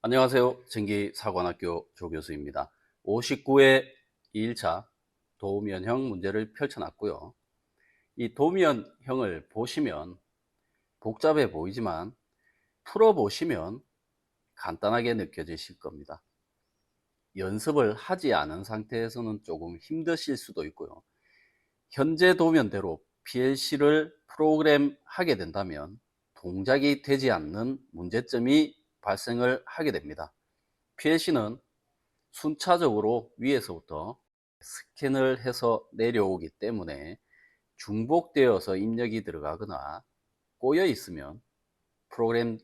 안녕하세요. 전기사관학교 조교수입니다. 59회 2일차 도면형 문제를 펼쳐놨고요. 이 도면형을 보시면 복잡해 보이지만 풀어보시면 간단하게 느껴지실 겁니다. 연습을 하지 않은 상태에서는 조금 힘드실 수도 있고요. 현재 도면대로 PLC를 프로그램하게 된다면 동작이 되지 않는 문제점이 발생을 하게 됩니다. PLC는 순차적으로 위에서부터 스캔을 해서 내려오기 때문에 중복되어서 입력이 들어가거나 꼬여 있으면 프로그램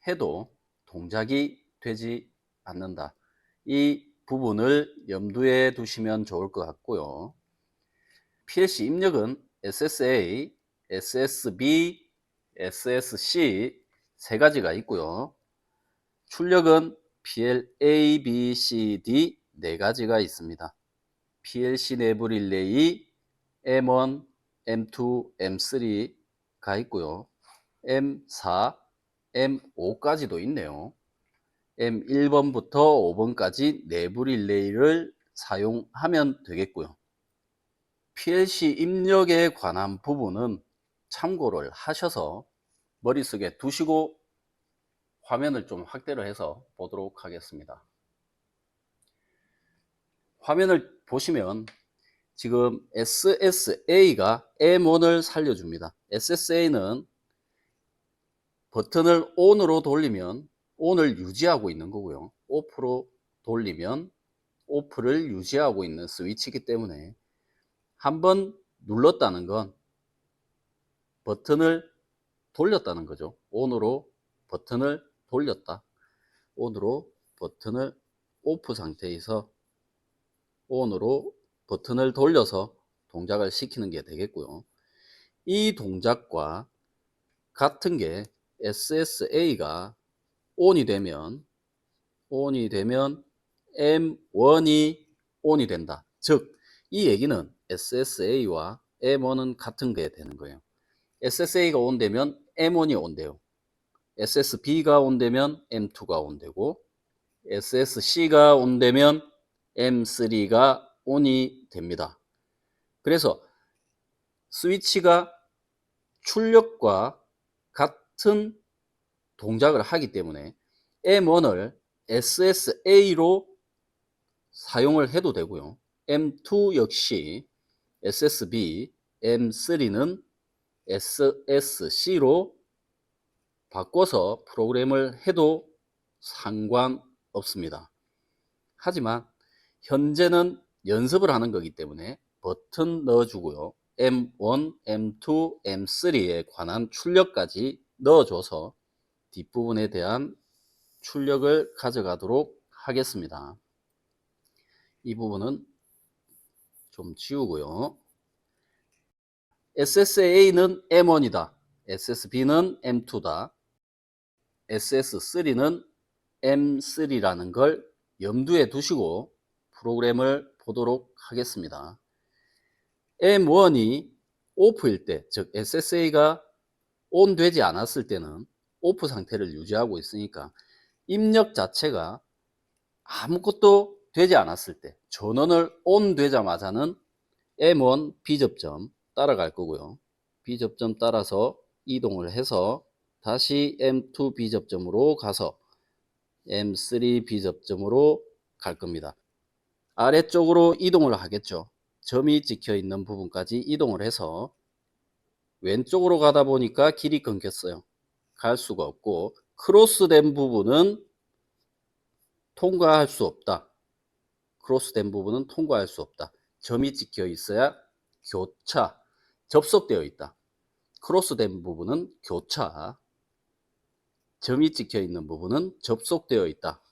해도 동작이 되지 않는다. 이 부분을 염두에 두시면 좋을 것 같고요. PLC 입력은 SSA, SSB, SSC 세 가지가 있고요. 출력은 PLA, B, C, D 네 가지가 있습니다. PLC 내부 릴레이 M1, M2, M3가 있고요. M4, M5까지도 있네요. M1번부터 5번까지 내부 릴레이를 사용하면 되겠고요. PLC 입력에 관한 부분은 참고를 하셔서 머릿속에 두시고 화면을 좀 확대를 해서 보도록 하겠습니다. 화면을 보시면 지금 SSA가 M1을 살려줍니다. SSA는 버튼을 ON으로 돌리면 ON을 유지하고 있는 거고요. OFF로 돌리면 OFF를 유지하고 있는 스위치이기 때문에 한번 눌렀다는 건 버튼을 돌렸다는 거죠. ON으로 버튼을 돌렸다. ON으로 버튼을 OFF 상태에서 ON으로 버튼을 돌려서 동작을 시키는 게 되겠고요. 이 동작과 같은 게 SSA가 ON이 되면 M1이 ON이 된다. 즉, 이 얘기는 SSA와 M1은 같은 게 되는 거예요. SSA가 ON 되면 M1이 ON 돼요. SSB가 ON 되면 M2가 ON 되고 SSC가 ON 되면 M3가 ON이 됩니다. 그래서 스위치가 출력과 같은 동작을 하기 때문에 M1을 SSA로 사용을 해도 되고요. M2 역시 SSB, M3는 SSC로 바꿔서 프로그램을 해도 상관없습니다. 하지만 현재는 연습을 하는 거기 때문에 버튼 넣어주고요. M1, M2, M3에 관한 출력까지 넣어줘서 뒷부분에 대한 출력을 가져가도록 하겠습니다. 이 부분은 좀 지우고요. SSA는 M1이다. SSB는 M2다. SS3는 M3라는 걸 염두에 두시고 프로그램을 보도록 하겠습니다. M1이 오프일 때, 즉 SSA가 ON 되지 않았을 때는 오프 상태를 유지하고 있으니까 입력 자체가 아무것도 되지 않았을 때 전원을 ON 되자마자는 M1 B접점 따라갈 거고요. B접점 따라서 이동을 해서 다시 M2 B접점으로 가서 M3 B접점으로 갈 겁니다. 아래쪽으로 이동을 하겠죠. 점이 찍혀 있는 부분까지 이동을 해서 왼쪽으로 가다 보니까 길이 끊겼어요. 갈 수가 없고 크로스된 부분은 통과할 수 없다. 크로스된 부분은 통과할 수 없다. 점이 찍혀 있어야 교차, 접속되어 있다. 크로스된 부분은 교차, 점이 찍혀 있는 부분은 접속되어 있다.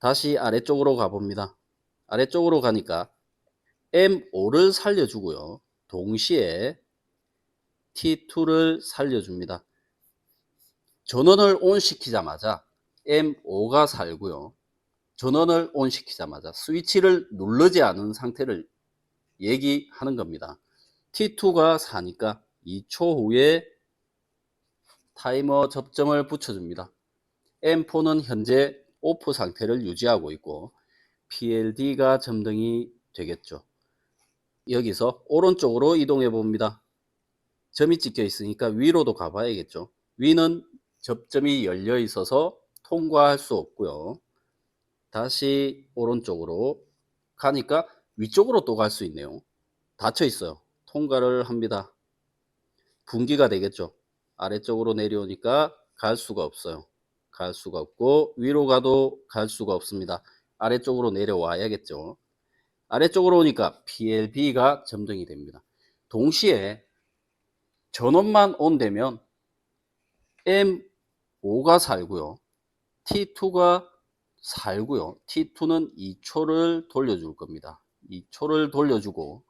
다시 아래쪽으로 가봅니다. 아래쪽으로 가니까 M5를 살려주고요. 동시에 T2를 살려줍니다. 전원을 ON 시키자마자 M5가 살고요. 전원을 ON 시키자마자 스위치를 누르지 않은 상태를 얘기하는 겁니다. T2가 사니까 2초 후에 타이머 접점을 붙여줍니다. M4는 현재 오프 상태를 유지하고 있고 PLD가 점등이 되겠죠. 여기서 오른쪽으로 이동해 봅니다. 점이 찍혀 있으니까 위로도 가봐야겠죠. 위는 접점이 열려 있어서 통과할 수 없고요. 다시 오른쪽으로 가니까 위쪽으로 또 갈 수 있네요. 닫혀 있어요. 통과를 합니다. 분기가 되겠죠. 아래쪽으로 내려오니까 갈 수가 없어요. 갈 수가 없고 위로 가도 갈 수가 없습니다. 아래쪽으로 내려와야겠죠. 아래쪽으로 오니까 PLB가 점등이 됩니다. 동시에 전원만 온되면 M5가 살고요. T2가 살고요. T2는 2초를 돌려줄 겁니다. 2초를 돌려주고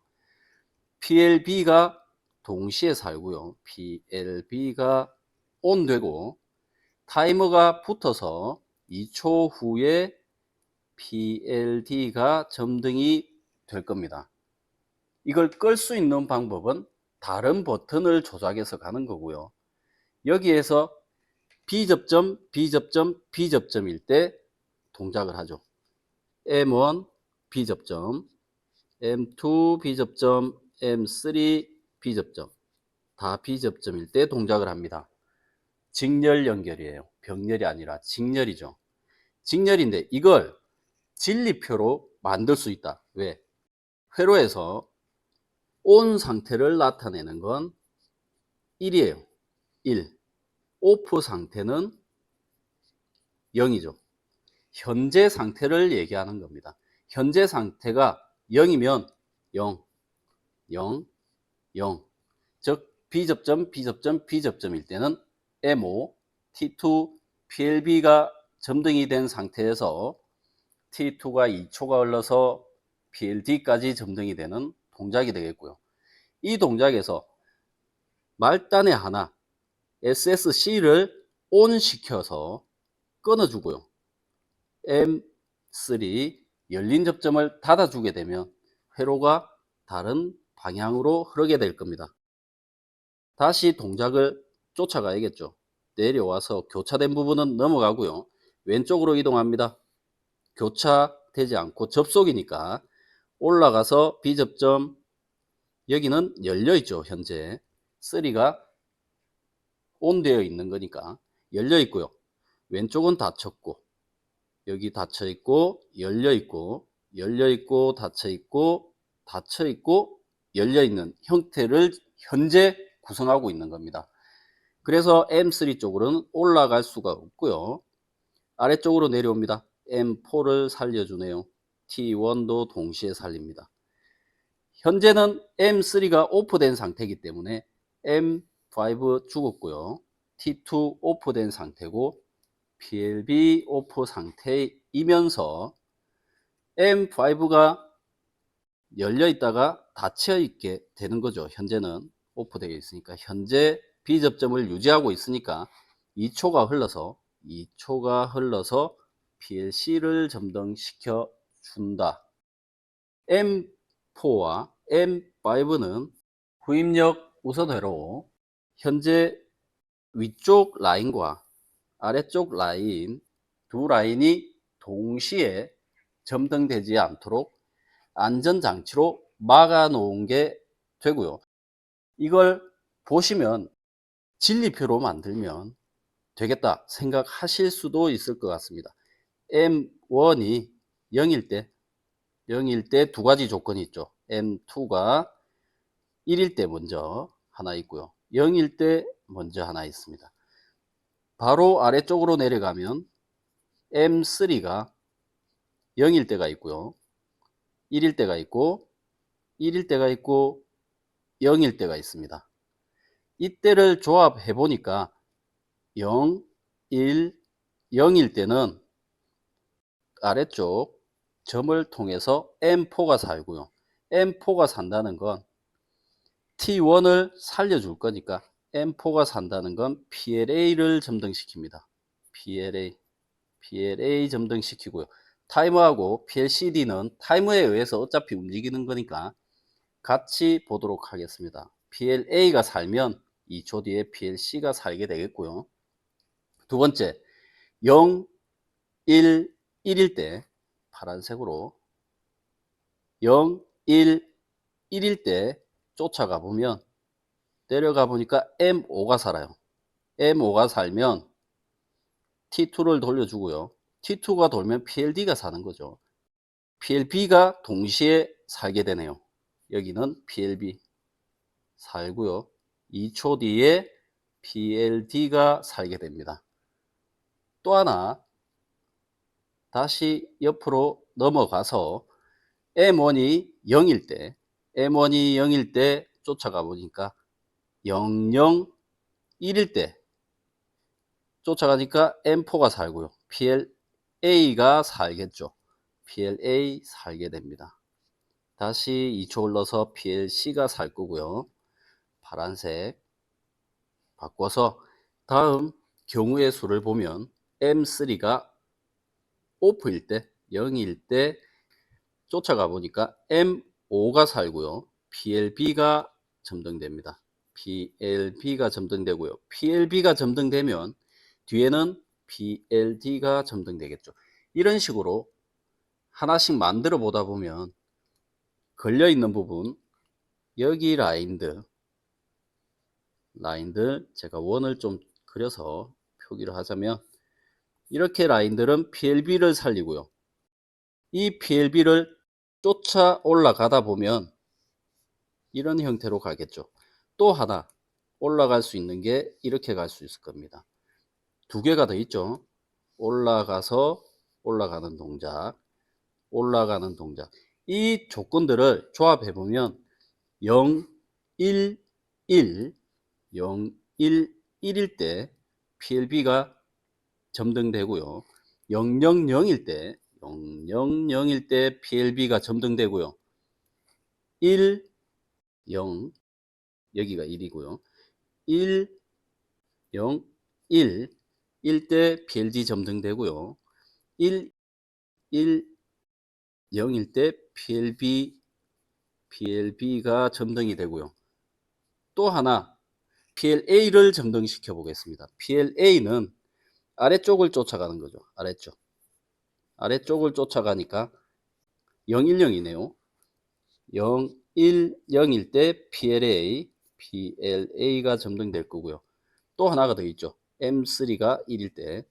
PLB가 동시에 살고요. PLB가 온되고 타이머가 붙어서 2초 후에 PLD가 점등이 될 겁니다. 이걸 끌 수 있는 방법은 다른 버튼을 조작해서 가는 거고요. 여기에서 B접점, B접점, B접점일 때 동작을 하죠. M1 B접점, M2 B접점, M3 B접점, 다 B접점일 때 동작을 합니다. 직렬 연결이에요. 병렬이 아니라 직렬이죠. 직렬인데 이걸 진리표로 만들 수 있다. 왜? 회로에서 온 상태를 나타내는 건 1이에요. 1. 오프 상태는 0이죠. 현재 상태를 얘기하는 겁니다. 현재 상태가 0이면 0, 0, 0. 즉 B접점, B접점, B접점일 때는 M5, T2, PLB가 점등이 된 상태에서 T2가 2초가 흘러서 PLD까지 점등이 되는 동작이 되겠고요. 이 동작에서 말단의 하나 SSC를 ON 시켜서 끊어주고요. M3 열린 접점을 닫아주게 되면 회로가 다른 방향으로 흐르게 될 겁니다. 다시 동작을 쫓아가야겠죠. 내려와서 교차된 부분은 넘어가고요. 왼쪽으로 이동합니다. 교차되지 않고 접속이니까 올라가서 B접점, 여기는 열려있죠. 현재 3가 온 되어 있는 거니까 열려있고요. 왼쪽은 닫혔고 여기 닫혀있고 열려있고 열려있고 닫혀있고 닫혀있고 열려있는 형태를 현재 구성하고 있는 겁니다. 그래서 M3 쪽으로는 올라갈 수가 없고요. 아래쪽으로 내려옵니다. M4를 살려주네요. T1도 동시에 살립니다. 현재는 M3가 오프된 상태이기 때문에 M5 죽었고요. T2 오프된 상태고 PLB 오프 상태이면서 M5가 열려 있다가 닫혀 있게 되는 거죠. 현재는 오프되어 있으니까 현재 B접점을 유지하고 있으니까 2초가 흘러서 PLC를 점등시켜 준다. M4와 M5는 후입력 우선회로 현재 위쪽 라인과 아래쪽 라인 두 라인이 동시에 점등되지 않도록 안전장치로 막아 놓은 게 되고요. 이걸 보시면 진리표로 만들면 되겠다 생각하실 수도 있을 것 같습니다. M1이 0일 때 두 가지 조건이 있죠. M2가 1일 때 먼저 하나 있고요. 0일 때 먼저 하나 있습니다. 바로 아래쪽으로 내려가면 M3가 0일 때가 있고요. 1일 때가 있고 1일 때가 있고 0일 때가 있습니다. 이때를 조합해 보니까 0, 1, 0일 때는 아래쪽 점을 통해서 M4가 살고요. M4가 산다는 건 T1을 살려줄 거니까 M4가 산다는 건 PLA를 점등시킵니다. PLA 점등시키고요. 타이머하고 PLCD는 타이머에 의해서 어차피 움직이는 거니까 같이 보도록 하겠습니다. PLA가 살면 2초 뒤에 PLC가 살게 되겠고요. 두 번째, 0, 1, 1일 때 파란색으로 0, 1, 1일 때 쫓아가 보면 내려가 보니까 M5가 살아요. M5가 살면 T2를 돌려주고요. T2가 돌면 PLD가 사는 거죠. PLB가 동시에 살게 되네요. 여기는 PLB 살고요. 2초 뒤에 PLD가 살게 됩니다. 또 하나 다시 옆으로 넘어가서 M1이 0일 때 M1이 0일 때 쫓아가 보니까 00, 1일 때 쫓아가니까 M4가 살고요. PLA가 살겠죠. PLA 살게 됩니다. 다시 2초 흘러서 PLC가 살 거고요. 파란색 바꿔서 다음 경우의 수를 보면 M3가 오프일 때 0일 때 쫓아가 보니까 M5가 살고요. PLB가 점등됩니다. PLB가 점등되고요. PLB가 점등되면 뒤에는 PLD가 점등되겠죠. 이런 식으로 하나씩 만들어 보다 보면 걸려 있는 부분 여기 라인들 제가 원을 좀 그려서 표기를 하자면 이렇게 라인들은 PLB를 살리고요. 이 PLB를 쫓아 올라가다 보면 이런 형태로 가겠죠. 또 하나 올라갈 수 있는 게 이렇게 갈 수 있을 겁니다. 두 개가 더 있죠. 올라가서 올라가는 동작, 올라가는 동작. 이 조건들을 조합해 보면 0, 1, 1, 0, 1, 1일 때 PLB가 점등되고요. 0, 0, 0일 때 0, 0, 0일 때 PLB가 점등되고요. 1, 0, 여기가 1이고요. 1, 0, 1, 1 때 PLD 점등되고요. 1, 1, 0일 때 PLB가 점등이 되고요. 또 하나 PLA를 점등시켜 보겠습니다. PLA는 아래쪽을 쫓아가는 거죠. 아래쪽을 쫓아가니까 010이네요. 010일 때 PLA가 점등될 거고요. 또 하나가 더 있죠. M3가 1일 때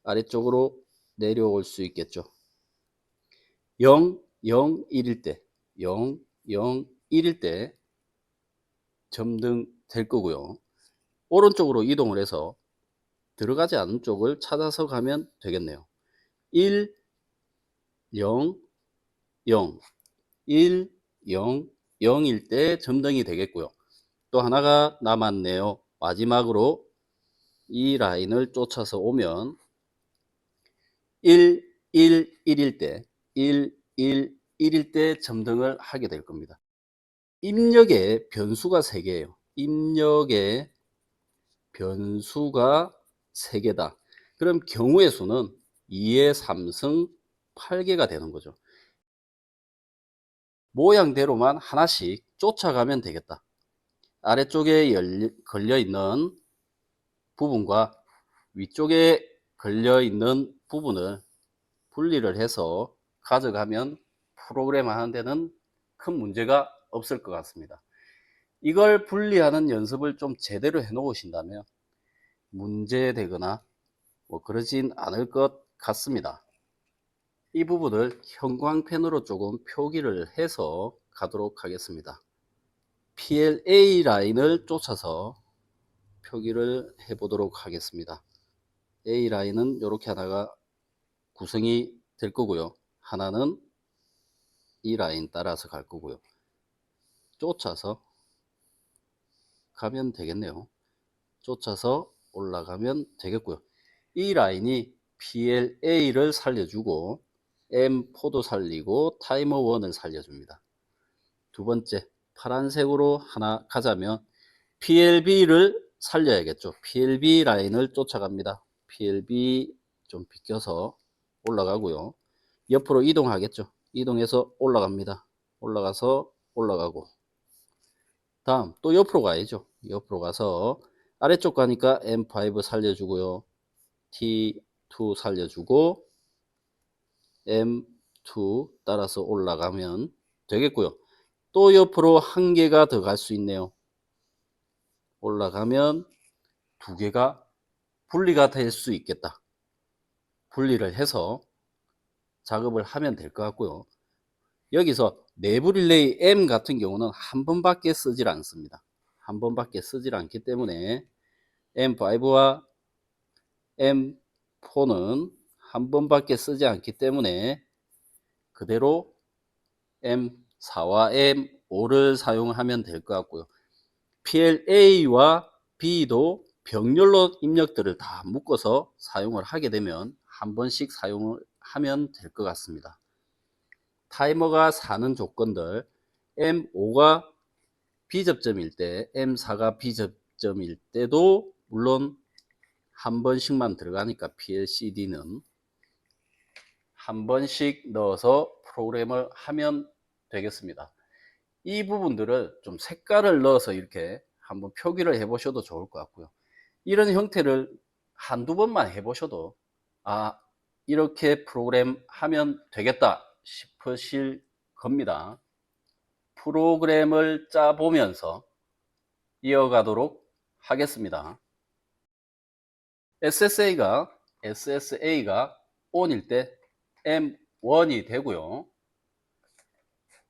아래쪽으로 내려올 수 있겠죠. 0, 0, 1일 때 0, 0, 1일 때 점등될 거고요. 오른쪽으로 이동을 해서 들어가지 않은 쪽을 찾아서 가면 되겠네요. 1, 0, 0, 1, 0, 0일 때 점등이 되겠고요. 또 하나가 남았네요. 마지막으로 이 라인을 쫓아서 오면 1, 1, 1일 때 1, 1, 1일 때 점등을 하게 될 겁니다. 입력에 변수가 3개예요. 입력에 변수가 3개다. 그럼 경우의 수는 2의 3승 8개가 되는 거죠. 모양대로만 하나씩 쫓아가면 되겠다. 아래쪽에 걸려있는 부분과 위쪽에 걸려있는 부분을 분리를 해서 가져가면 프로그램 하는 데는 큰 문제가 없을 것 같습니다. 이걸 분리하는 연습을 좀 제대로 해 놓으신다면 문제되거나 뭐 그러진 않을 것 같습니다. 이 부분을 형광펜으로 조금 표기를 해서 가도록 하겠습니다. PLA 라인을 쫓아서 표기를 해 보도록 하겠습니다. A 라인은 이렇게 하나가 구성이 될 거고요. 하나는 이 라인 따라서 갈 거고요. 쫓아서 가면 되겠네요. 쫓아서 올라가면 되겠고요. 이 라인이 PLA를 살려주고 M4도 살리고 타이머 1을 살려줍니다. 두 번째 파란색으로 하나 가자면 PLB를 살려야겠죠. PLB 라인을 쫓아갑니다. PLB 좀 비껴서 올라가고요. 옆으로 이동하겠죠. 이동해서 올라갑니다. 올라가서 올라가고 다음 또 옆으로 가야죠. 옆으로 가서 아래쪽 가니까 M5 살려주고요. T2 살려주고 M2 따라서 올라가면 되겠고요. 또 옆으로 한 개가 더 갈 수 있네요. 올라가면 두 개가 분리가 될 수 있겠다. 분리를 해서 작업을 하면 될 것 같고요. 여기서 내부 릴레이 M 같은 경우는 한 번밖에 쓰질 않습니다. 한 번밖에 쓰질 않기 때문에 M5와 M4는 한 번밖에 쓰지 않기 때문에 그대로 M4와 M5를 사용하면 될 것 같고요. PLA와 B도 병렬로 입력들을 다 묶어서 사용을 하게 되면 한 번씩 사용을 하면 될 것 같습니다. 타이머가 사는 조건들, M5가 B접점일 때, M4가 B접점일 때도 물론 한 번씩만 들어가니까 PLCD는 한 번씩 넣어서 프로그램을 하면 되겠습니다. 이 부분들을 좀 색깔을 넣어서 이렇게 한번 표기를 해 보셔도 좋을 것 같고요. 이런 형태를 한두 번만 해 보셔도 이렇게 프로그램 하면 되겠다 싶으실 겁니다. 프로그램을 짜 보면서 이어가도록 하겠습니다. SSA가 ON일 때 M1이 되고요.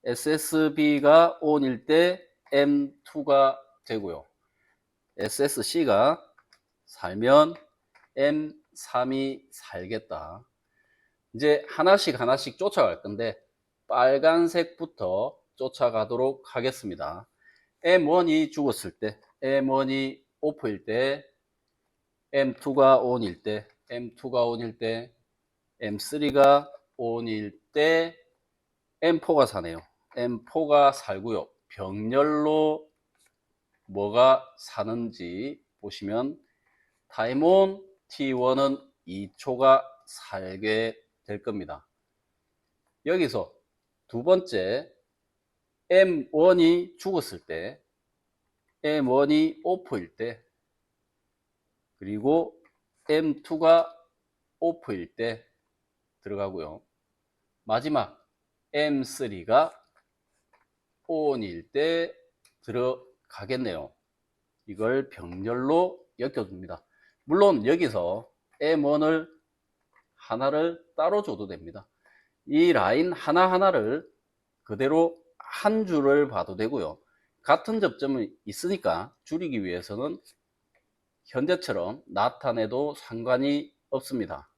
SSB가 ON일 때 M2가 되고요. SSC가 살면 M3이 살겠다. 이제 하나씩 쫓아갈 건데 빨간색부터 쫓아가도록 하겠습니다. M1이 죽었을 때, M1이 오프일 때, M2가 ON일 때, M2가 ON일 때, M3가 ON일 때, M4가 사네요. M4가 살고요. 병렬로 뭐가 사는지 보시면 타임온 T1은 2초가 살게 될 겁니다. 여기서 두 번째 M1이 죽었을 때, M1이 오프일 때, 그리고 M2가 오프일 때 들어가고요. 마지막 M3가 ON일 때 들어가겠네요. 이걸 병렬로 엮여줍니다. 물론 여기서 M1을 하나를 따로 줘도 됩니다. 이 라인 하나하나를 그대로 한 줄을 봐도 되고요. 같은 접점이 있으니까 줄이기 위해서는 현재처럼 나타내도 상관이 없습니다.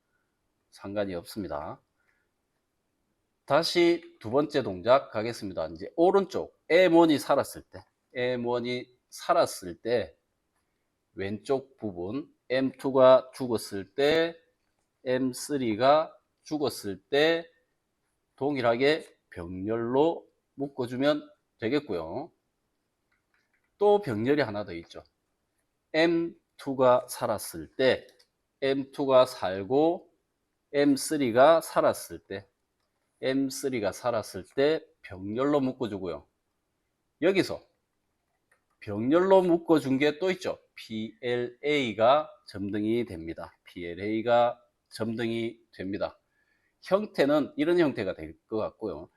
다시 두 번째 동작 가겠습니다. 이제 오른쪽 M1이 살았을 때 왼쪽 부분 M2가 죽었을 때 M3가 죽었을 때 동일하게 병렬로 묶어주면 되겠고요. 또 병렬이 하나 더 있죠. M2가 살았을 때 M2가 살고 M3가 살았을 때 병렬로 묶어주고요. 여기서 병렬로 묶어준 게 또 있죠. PLA가 점등이 됩니다. 형태는 이런 형태가 될 것 같고요.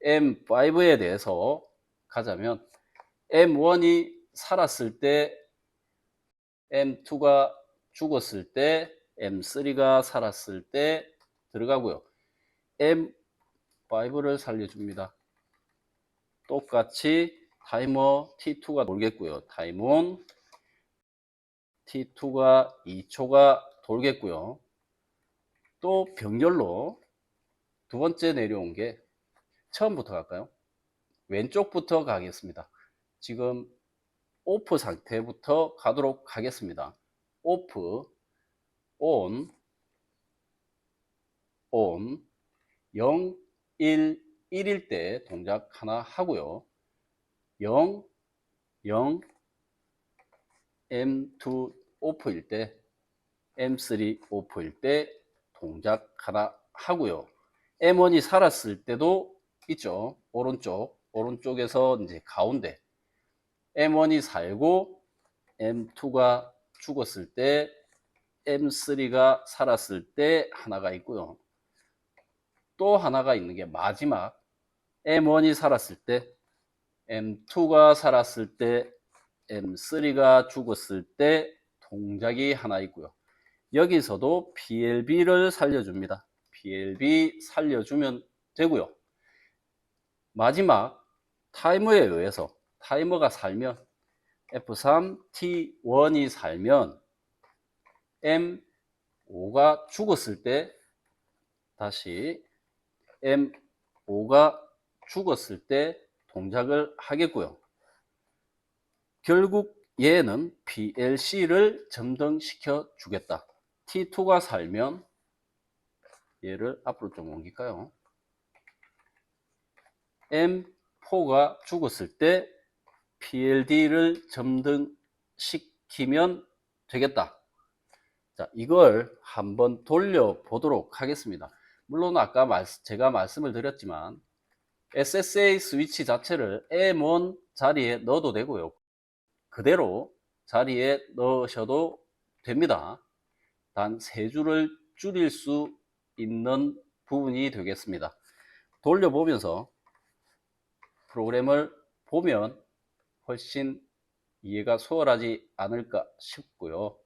M5에 대해서 가자면 M1이 살았을 때, M2가 죽었을 때, M3가 살았을 때 들어가고요. M5를 살려줍니다. 똑같이 타이머 T2가 돌겠고요. 타임온 T2가 2초가 돌겠고요. 또 병렬로 두 번째 내려온 게 처음부터 갈까요? 왼쪽부터 가겠습니다. 지금 오프 상태부터 가도록 하겠습니다. 오프, 온, 0, 1, 1일 때 동작 하나 하고요. 0, 0, M2 오프일 때, M3 오프일 때 동작 하나 하고요. M1이 살았을 때도 있죠. 오른쪽에서 이제 가운데. M1이 살고 M2가 죽었을 때, M3가 살았을 때 하나가 있고요. 또 하나가 있는 게 마지막 M1이 살았을 때, M2가 살았을 때, M3가 죽었을 때 동작이 하나 있고요. 여기서도 PLB를 살려줍니다. PLB 살려주면 되고요. 마지막 타이머에 의해서 타이머가 살면 F3 T1이 살면 M5가 죽었을 때 다시 M5가 죽었을 때 동작을 하겠고요. 결국 얘는 PLC를 점등시켜 주겠다. T2가 살면 얘를 앞으로 좀 옮길까요? M4가 죽었을 때 PLD를 점등시키면 되겠다. 자, 이걸 한번 돌려보도록 하겠습니다. 물론 아까 제가 말씀을 드렸지만 SSA 스위치 자체를 M1 자리에 넣어도 되고요. 그대로 자리에 넣으셔도 됩니다. 단 3줄을 줄일 수 있는 부분이 되겠습니다. 돌려보면서 프로그램을 보면 훨씬 이해가 수월하지 않을까 싶고요.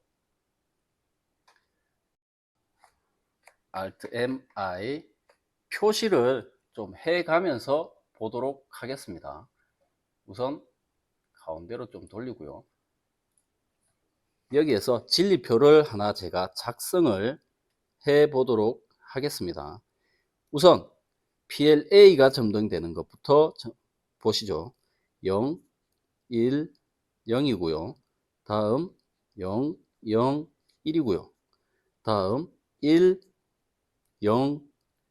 Alt M I 표시를 좀 해가면서 보도록 하겠습니다. 우선 가운데로 좀 돌리고요. 여기에서 진리표를 하나 제가 작성을 해 보도록 하겠습니다. 우선 PLA가 점등되는 것부터 보시죠. 0, 1, 0이고요. 다음 0, 0, 1이고요. 다음 1, 0,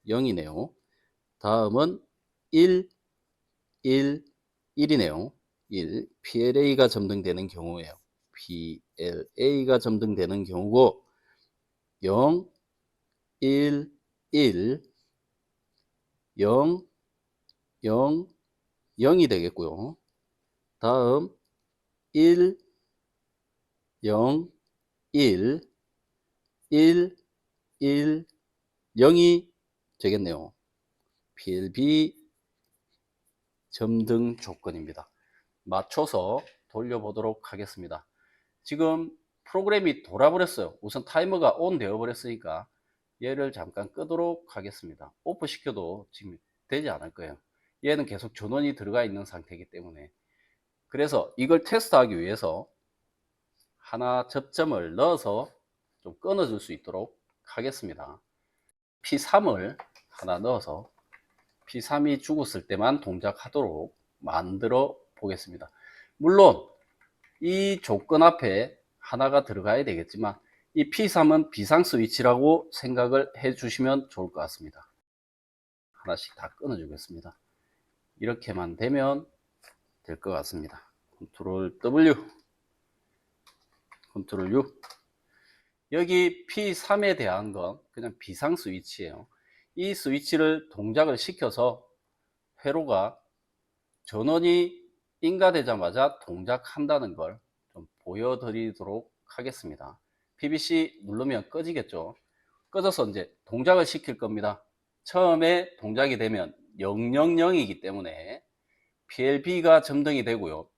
0이네요. 다음은 1, 1, 1이네요. 1, PLA가 점등되는 경우에요. PLA가 점등되는 경우고 0, 1, 1, 0, 0, 0이 되겠고요. 다음 1, 0, 1, 1, 1, 0이 되겠네요. PLB 점등 조건입니다. 맞춰서 돌려보도록 하겠습니다. 지금 프로그램이 돌아버렸어요. 우선 타이머가 온 되어 버렸으니까 얘를 잠깐 끄도록 하겠습니다. 오프 시켜도 지금 되지 않을 거예요. 얘는 계속 전원이 들어가 있는 상태이기 때문에. 그래서 이걸 테스트하기 위해서 하나 접점을 넣어서 좀 끊어 줄 수 있도록 하겠습니다. P3을 하나 넣어서 P3이 죽었을 때만 동작하도록 만들어 보겠습니다. 물론 이 조건 앞에 하나가 들어가야 되겠지만 이 P3은 비상 스위치라고 생각을 해 주시면 좋을 것 같습니다. 하나씩 다 끊어 주겠습니다. 이렇게만 되면 될 것 같습니다. 컨트롤 W, 컨트롤 U. 여기 P3에 대한 건 그냥 비상 스위치예요. 이 스위치를 동작을 시켜서 회로가 전원이 인가되자마자 동작한다는 걸 좀 보여드리도록 하겠습니다. PBC 누르면 꺼지겠죠. 꺼져서 이제 동작을 시킬 겁니다. 처음에 동작이 되면 000이기 때문에 PLB가 점등이 되고요.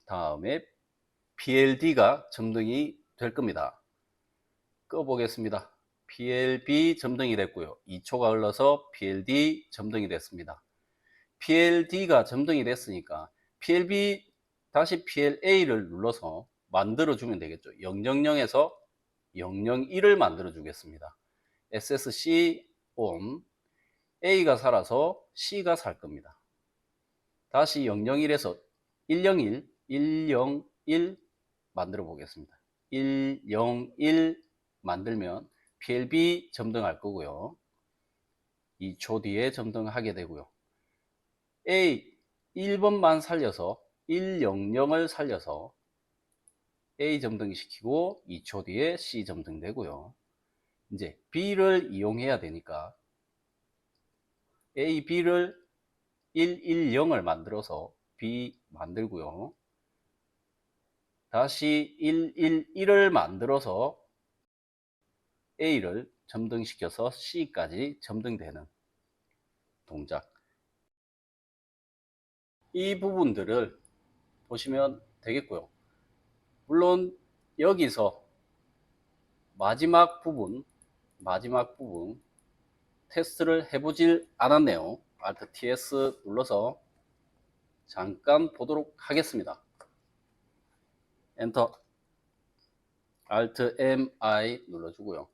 다음에 PLD가 점등이 될 겁니다. 꺼 보겠습니다. PLB 점등이 됐고요. 2초가 흘러서 PLD 점등이 됐습니다. PLD가 점등이 됐으니까 PLB 다시 PLA를 눌러서 만들어 주면 되겠죠. 000에서 001을 만들어 주겠습니다. SSC ON, A가 살아서 C가 살 겁니다. 다시 001에서 101, 101 만들어 보겠습니다. 101 만들면 PLB 점등할 거고요. 2초 뒤에 점등하게 되고요. A 1번만 살려서 100을 살려서 A 점등시키고 2초 뒤에 C 점등되고요. 이제 B를 이용해야 되니까 A, B를 110을 만들어서 B 만들고요. 다시 111을 만들어서 A를 점등시켜서 C까지 점등되는 동작. 이 부분들을 보시면 되겠고요. 물론 여기서 마지막 부분 테스트를 해보질 않았네요. Alt TS 눌러서 잠깐 보도록 하겠습니다. 엔터. Alt MI 눌러주고요.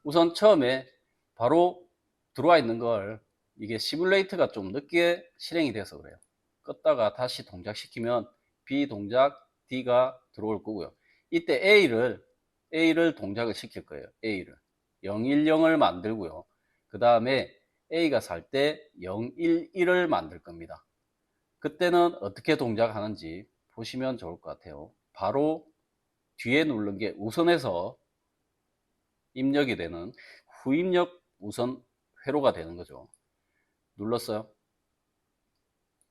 우선 처음에 바로 들어와 있는 걸, 이게 시뮬레이터가 좀 늦게 실행이 돼서 그래요. 껐다가 다시 동작시키면 B 동작 D가 들어올 거고요. 이때 A를 동작을 시킬 거예요. A를 010을 만들고요. 그 다음에 A가 살 때 011을 만들 겁니다. 그때는 어떻게 동작하는지 보시면 좋을 것 같아요. 바로 뒤에 누른 게 우선해서 입력이 되는 후입력 우선 회로가 되는 거죠. 눌렀어요.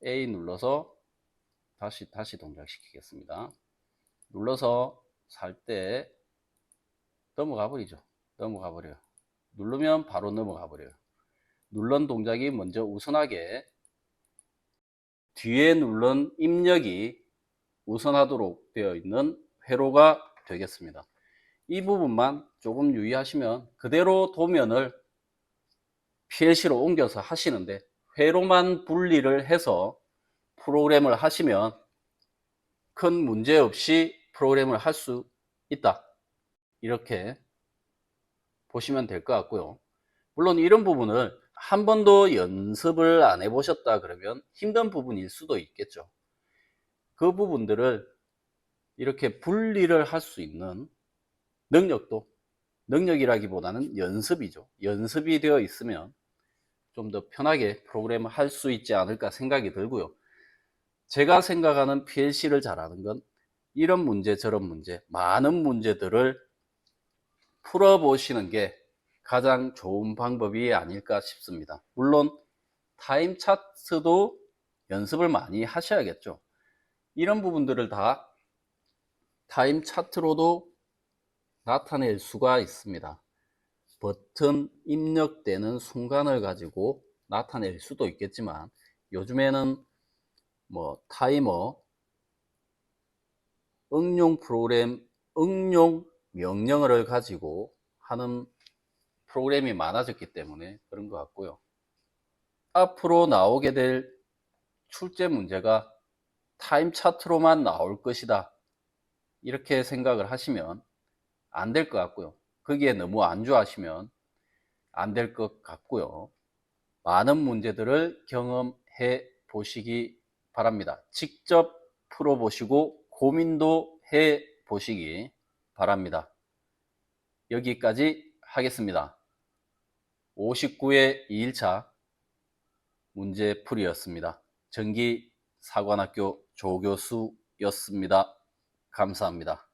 A 눌러서 다시 동작시키겠습니다. 눌러서 살 때 넘어가 버리죠. 넘어가 버려요. 누르면 바로 넘어가 버려요. 눌른 동작이 먼저 우선하게, 뒤에 눌른 입력이 우선하도록 되어 있는 회로가 되겠습니다. 이 부분만 조금 유의하시면 그대로 도면을 PLC로 옮겨서 하시는데, 회로만 분리를 해서 프로그램을 하시면 큰 문제 없이 프로그램을 할 수 있다, 이렇게 보시면 될 것 같고요. 물론 이런 부분을 한 번도 연습을 안 해보셨다 그러면 힘든 부분일 수도 있겠죠. 그 부분들을 이렇게 분리를 할 수 있는 능력이라기보다는 연습이죠. 연습이 되어 있으면 좀 더 편하게 프로그램을 할 수 있지 않을까 생각이 들고요. 제가 생각하는 PLC를 잘하는 건 이런 문제 저런 문제, 많은 문제들을 풀어보시는 게 가장 좋은 방법이 아닐까 싶습니다. 물론 타임 차트도 연습을 많이 하셔야겠죠. 이런 부분들을 다 타임 차트로도 나타낼 수가 있습니다. 버튼 입력되는 순간을 가지고 나타낼 수도 있겠지만, 요즘에는 뭐 타이머, 응용 프로그램, 응용 명령어를 가지고 하는 프로그램이 많아졌기 때문에 그런 것 같고요. 앞으로 나오게 될 출제 문제가 타임 차트로만 나올 것이다, 이렇게 생각을 하시면 안 될 것 같고요. 거기에 너무 안주하시면 안 될 것 같고요. 많은 문제들을 경험해 보시기 바랍니다. 직접 풀어보시고 고민도 해 보시기 바랍니다. 여기까지 하겠습니다. 59회 2일차 문제풀이였습니다. 전기사관학교 조교수였습니다. 감사합니다.